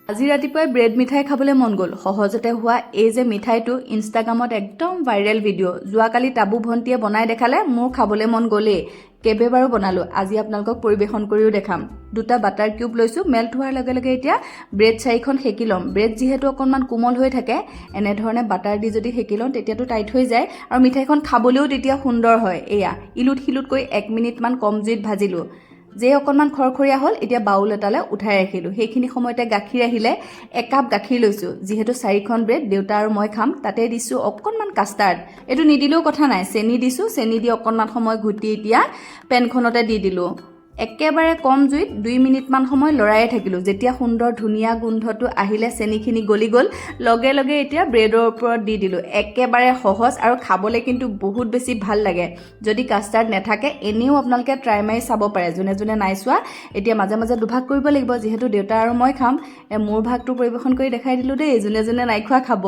আজি ৰাতিপুৱাই ব্ৰেড মিঠাই খাবলৈ মন গ'ল। সহজতে হোৱা এই যে মিঠাইটো ইনষ্টাগ্ৰামত একদম ভাইৰেল ভিডিঅ'। যোৱাকালি টাবু ভণ্টিয়ে বনাই দেখালে, মোৰ খাবলৈ মন গ'লেই। কেইবাবাৰো বনালোঁ। আজি আপোনালোকক পৰিৱেশন কৰিও দেখাম। 2টা বাটাৰ কিউব লৈছোঁ। মেল্ট হোৱাৰ লগে লগে এতিয়া ব্ৰেড 4খন সেকি ল'ম। ব্ৰেড যিহেতু অকণমান কোমল হৈ থাকে, এনেধৰণে বাটাৰ দি যদি সেকি লওঁ তেতিয়াতো টাইট হৈ যায় আৰু মিঠাইখন খাবলৈও তেতিয়া সুন্দৰ হয়। এয়া ইলুট সিলুটকৈ 1 মিনিটমান কম জুইত ভাজিলোঁ। যে অকণমান খৰখৰীয়া হ'ল, এতিয়া বাউল এটালৈ উঠাই ৰাখিলোঁ। সেইখিনি সময়তে গাখীৰ আহিলে। 1 কাপ গাখীৰ লৈছোঁ। যিহেতু 4খন ব্ৰেড দেউতা আৰু মই খাম, তাতে দিছোঁ অকণমান কাষ্টাৰ্ড। এইটো নিদিলেও কথা নাই, চেনি দিছোঁ। চেনি দি অকণমান সময় ঘুটি এতিয়া পেনখনতে দি দিলোঁ। একেবাৰে কম জুইত 2 মিনিটমান সময় লৰায়ে থাকিলোঁ। যেতিয়া সুন্দৰ ধুনীয়া গোন্ধটো আহিলে, চেনিখিনি গলি গ'ল, লগে লগে এতিয়া ব্ৰেডৰ ওপৰত দি দিলোঁ। একেবাৰে সহজ আৰু খাবলৈ কিন্তু বহুত বেছি ভাল লাগে। যদি কাষ্টাৰ্ড নাথাকে, এনেও আপোনালোকে ট্ৰাই মাৰি চাব পাৰে। যোনে যোনে নাই চোৱা, এতিয়া মাজে মাজে দুভাগ কৰিব লাগিব। যিহেতু দেউতা আৰু মই খাম, মোৰ ভাগটো পৰিৱেশন কৰি দেখাই দিলোঁ দেই। যোনে যোনে নাই খোৱা খাব।